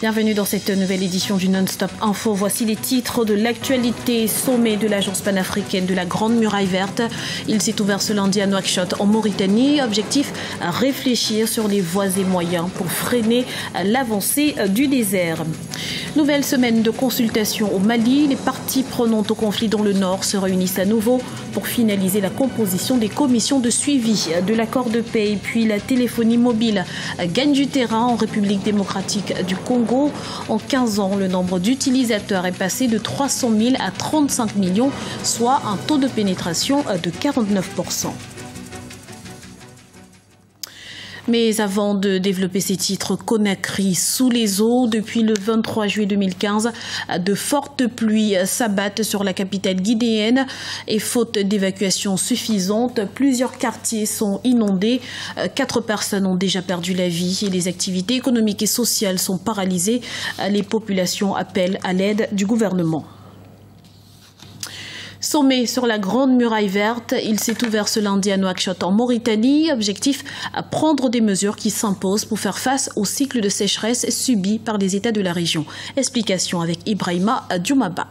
Bienvenue dans cette nouvelle édition du Non-Stop Info. Voici les titres de l'actualité. Sommet de l'Agence panafricaine de la Grande Muraille Verte. Il s'est ouvert ce lundi à Nouakchott en Mauritanie. Objectif, réfléchir sur les voies et moyens pour freiner l'avancée du désert. Nouvelle semaine de consultation au Mali. Les parties prenantes au conflit dans le Nord se réunissent à nouveau pour finaliser la composition des commissions de suivi de l'accord de paix. Et puis la téléphonie mobile gagne du terrain en République démocratique du Congo. En 15 ans, le nombre d'utilisateurs est passé de 300 000 à 35 millions, soit un taux de pénétration de 49%. Mais avant de développer ces titres, Conakry sous les eaux. Depuis le 23 juillet 2015, de fortes pluies s'abattent sur la capitale guinéenne et faute d'évacuation suffisante, plusieurs quartiers sont inondés. 4 personnes ont déjà perdu la vie et les activités économiques et sociales sont paralysées. Les populations appellent à l'aide du gouvernement. Sommet sur la Grande Muraille Verte, il s'est ouvert ce lundi à Nouakchott en Mauritanie. Objectif, à prendre des mesures qui s'imposent pour faire face au cycle de sécheresse subi par les États de la région. Explication avec Ibrahima Djoumaba.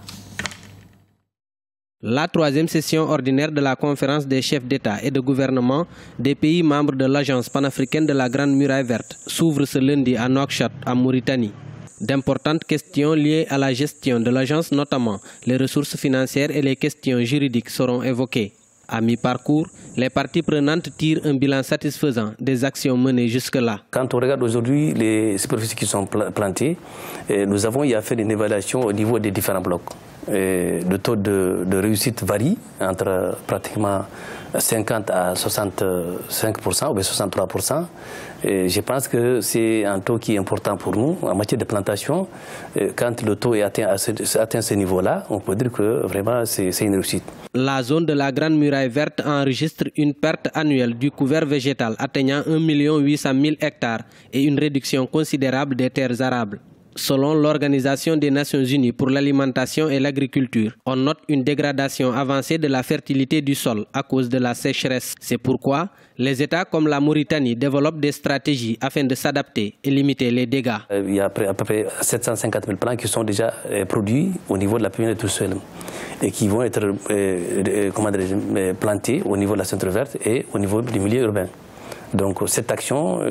La 3e session ordinaire de la conférence des chefs d'État et de gouvernement des pays membres de l'Agence panafricaine de la Grande Muraille Verte s'ouvre ce lundi à Nouakchott, en Mauritanie. D'importantes questions liées à la gestion de l'agence, notamment les ressources financières et les questions juridiques, seront évoquées. À mi-parcours, les parties prenantes tirent un bilan satisfaisant des actions menées jusque-là. Quand on regarde aujourd'hui les superficies qui sont plantées, nous avons fait une évaluation au niveau des différents blocs. Le taux de réussite varie entre pratiquement 50 à 65% ou 63%. Je pense que c'est un taux qui est important pour nous en matière de plantation. Quand le taux est atteint ce niveau-là, on peut dire que vraiment c'est une réussite. La zone de la Grande Muraille Verte enregistre une perte annuelle du couvert végétal atteignant 1 800 000 hectares et une réduction considérable des terres arables. Selon l'Organisation des Nations Unies pour l'alimentation et l'agriculture, on note une dégradation avancée de la fertilité du sol à cause de la sécheresse. C'est pourquoi les États comme la Mauritanie développent des stratégies afin de s'adapter et limiter les dégâts. Il y a à peu près 750 000 plants qui sont déjà produits au niveau de la période de Toussaint et qui vont être plantés au niveau de la centre verte et au niveau du milieu urbain. Donc cette action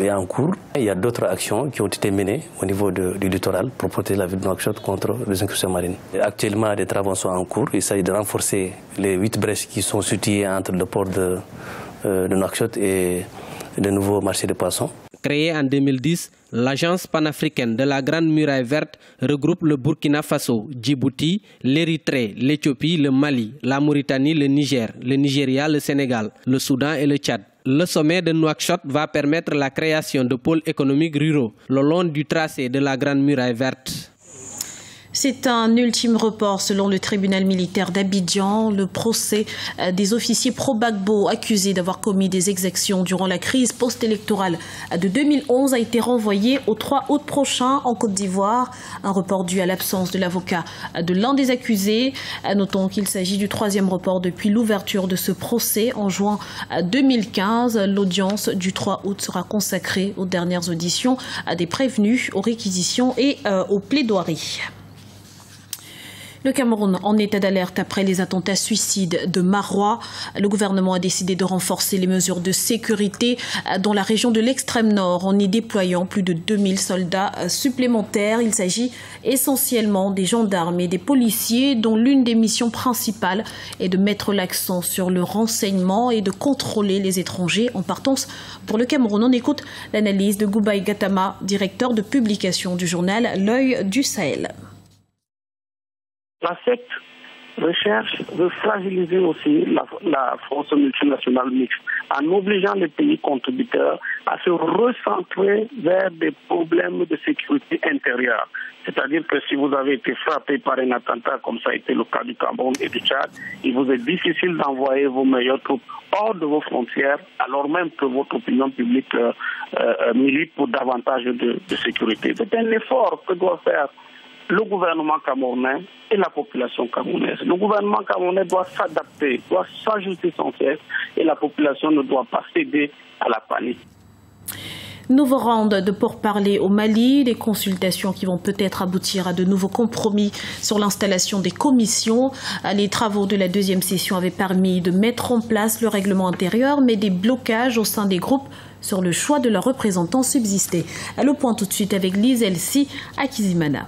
est en cours. Il y a d'autres actions qui ont été menées au niveau du littoral pour protéger la ville de Nouakchott contre les incursions marines. Actuellement, des travaux sont en cours. Il s'agit de renforcer les 8 brèches qui sont situées entre le port de Nouakchott et le nouveau marché de poissons. Créée en 2010, l'Agence panafricaine de la Grande Muraille Verte regroupe le Burkina Faso, Djibouti, l'Érythrée, l'Éthiopie, le Mali, la Mauritanie, le Niger, le Nigeria, le Sénégal, le Soudan et le Tchad. Le sommet de Nouakchott va permettre la création de pôles économiques ruraux le long du tracé de la Grande Muraille Verte. C'est un ultime report selon le tribunal militaire d'Abidjan. Le procès des officiers pro-Gbagbo accusés d'avoir commis des exactions durant la crise post-électorale de 2011 a été renvoyé au 3 août prochain en Côte d'Ivoire. Un report dû à l'absence de l'avocat de l'un des accusés. Notons qu'il s'agit du 3e report depuis l'ouverture de ce procès en juin 2015. L'audience du 3 août sera consacrée aux dernières auditions des prévenus, aux réquisitions et aux plaidoiries. Le Cameroun en état d'alerte après les attentats suicides de Maroua. Le gouvernement a décidé de renforcer les mesures de sécurité dans la région de l'extrême nord en y déployant plus de 2000 soldats supplémentaires. Il s'agit essentiellement des gendarmes et des policiers dont l'une des missions principales est de mettre l'accent sur le renseignement et de contrôler les étrangers en partance pour le Cameroun. On écoute l'analyse de Goubaï Gatama, directeur de publication du journal L'œil du Sahel. La secte recherche de fragiliser aussi la force multinationale mixte en obligeant les pays contributeurs à se recentrer vers des problèmes de sécurité intérieure. C'est-à-dire que si vous avez été frappé par un attentat comme ça a été le cas du Cameroun et du Tchad, il vous est difficile d'envoyer vos meilleures troupes hors de vos frontières alors même que votre opinion publique milite pour davantage de sécurité. C'est un effort que doit faire le gouvernement camerounais et la population camerounaise. Le gouvernement camerounais doit s'adapter, doit s'ajuster sans cesse et la population ne doit pas céder à la panique. Nouveau round de pourparlers au Mali, des consultations qui vont peut-être aboutir à de nouveaux compromis sur l'installation des commissions. Les travaux de la deuxième session avaient permis de mettre en place le règlement intérieur, mais des blocages au sein des groupes sur le choix de leurs représentants subsistaient. Le point tout de suite avec Lise Elsie à Kizimana.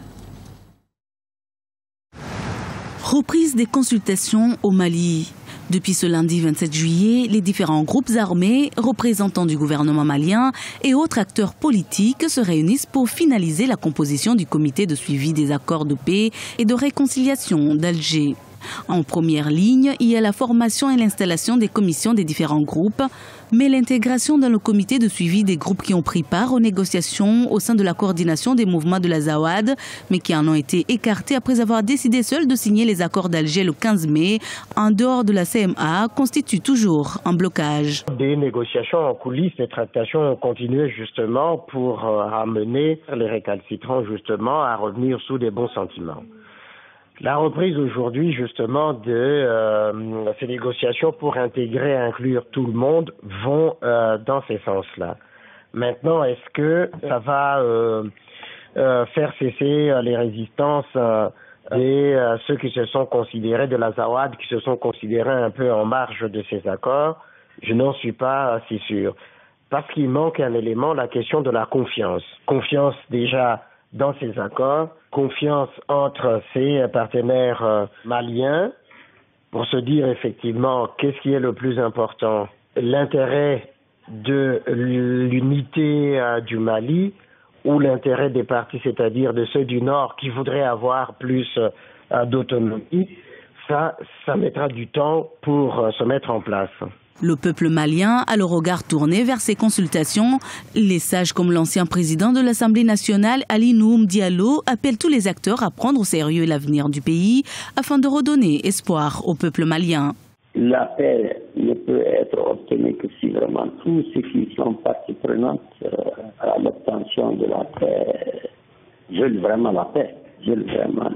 Reprise des consultations au Mali. Depuis ce lundi 27 juillet, les différents groupes armés, représentants du gouvernement malien et autres acteurs politiques se réunissent pour finaliser la composition du comité de suivi des accords de paix et de réconciliation d'Alger. En première ligne, il y a la formation et l'installation des commissions des différents groupes, mais l'intégration dans le comité de suivi des groupes qui ont pris part aux négociations au sein de la coordination des mouvements de la Zawad, mais qui en ont été écartés après avoir décidé seuls de signer les accords d'Alger le 15 mai, en dehors de la CMA, constitue toujours un blocage. Des négociations en coulisses, des tractations ont continué justement pour amener les récalcitrants justement à revenir sous des bons sentiments. La reprise aujourd'hui justement de ces négociations pour intégrer et inclure tout le monde vont dans ces sens-là. Maintenant, est-ce que ça va faire cesser les résistances et ceux qui se sont considérés de la Zawad, qui se sont considérés un peu en marge de ces accords? Je n'en suis pas si sûr. Parce qu'il manque un élément, la question de la confiance. Confiance déjà dans ces accords, confiance entre ces partenaires maliens pour se dire effectivement qu'est-ce qui est le plus important, l'intérêt de l'unité du Mali ou l'intérêt des partis, c'est-à-dire de ceux du Nord qui voudraient avoir plus d'autonomie. Ça mettra du temps pour se mettre en place. Le peuple malien a le regard tourné vers ces consultations. Les sages comme l'ancien président de l'Assemblée nationale, Ali Noum Diallo, appellent tous les acteurs à prendre au sérieux l'avenir du pays afin de redonner espoir au peuple malien. La paix ne peut être obtenue que si vraiment tous ceux qui sont partie prenante à l'obtention de la paix veulent vraiment la paix, veulent vraiment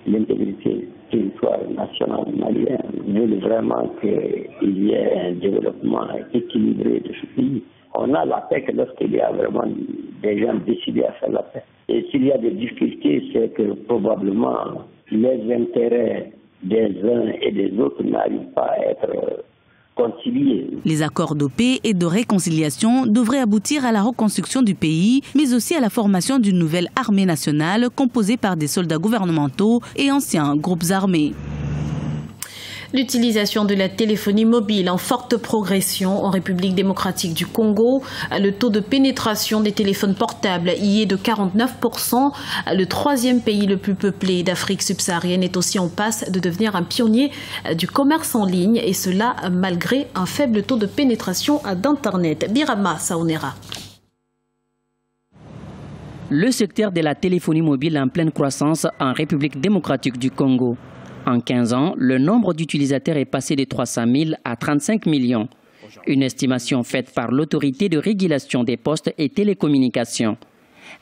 l'intégrité territoire national malien, veulent vraiment qu'il y ait un développement équilibré de ce pays. On a la paix que lorsqu'il y a vraiment des gens décidés à faire la paix. Et s'il y a des difficultés, c'est que probablement les intérêts des uns et des autres n'arrivent pas à être conciliés. Les accords de paix et de réconciliation devraient aboutir à la reconstruction du pays, mais aussi à la formation d'une nouvelle armée nationale composée par des soldats gouvernementaux et anciens groupes armés. L'utilisation de la téléphonie mobile en forte progression en République démocratique du Congo. Le taux de pénétration des téléphones portables y est de 49%. Le troisième pays le plus peuplé d'Afrique subsaharienne est aussi en passe de devenir un pionnier du commerce en ligne, et cela malgré un faible taux de pénétration d'Internet. Birama Saonera. Le secteur de la téléphonie mobile est en pleine croissance en République démocratique du Congo. En 15 ans, le nombre d'utilisateurs est passé de 300 000 à 35 millions. Une estimation faite par l'autorité de régulation des postes et télécommunications.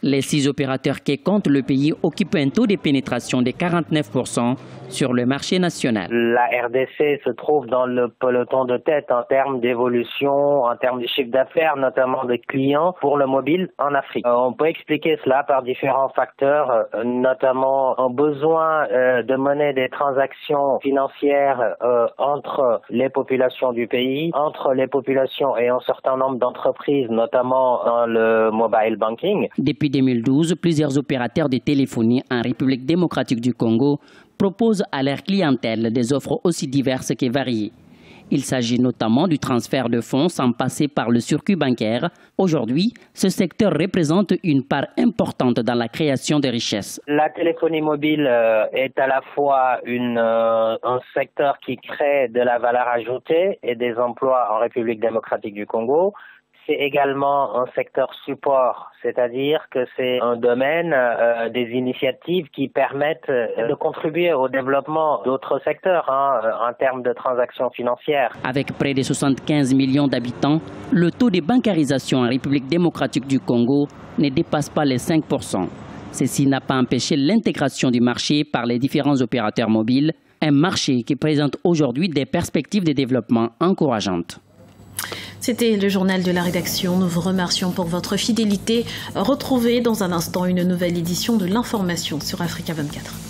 Les 6 opérateurs qui comptent le pays occupent un taux de pénétration de 49% sur le marché national. La RDC se trouve dans le peloton de tête en termes d'évolution, en termes de chiffre d'affaires, notamment de clients pour le mobile en Afrique. On peut expliquer cela par différents facteurs, notamment un besoin de monnaie des transactions financières entre les populations du pays, entre les populations et un certain nombre d'entreprises, notamment dans le mobile banking. Depuis 2012, plusieurs opérateurs de téléphonie en République démocratique du Congo proposent à leur clientèle des offres aussi diverses que variées. Il s'agit notamment du transfert de fonds sans passer par le circuit bancaire. Aujourd'hui, ce secteur représente une part importante dans la création de richesses. La téléphonie mobile est à la fois un secteur qui crée de la valeur ajoutée et des emplois en République démocratique du Congo. C'est également un secteur support, c'est-à-dire que c'est un domaine des initiatives qui permettent de contribuer au développement d'autres secteurs en termes de transactions financières. Avec près de 75 millions d'habitants, le taux de bancarisation en République démocratique du Congo ne dépasse pas les 5%. Ceci n'a pas empêché l'intégration du marché par les différents opérateurs mobiles, un marché qui présente aujourd'hui des perspectives de développement encourageantes. C'était le journal de la rédaction. Nous vous remercions pour votre fidélité. Retrouvez dans un instant une nouvelle édition de l'information sur Africa 24.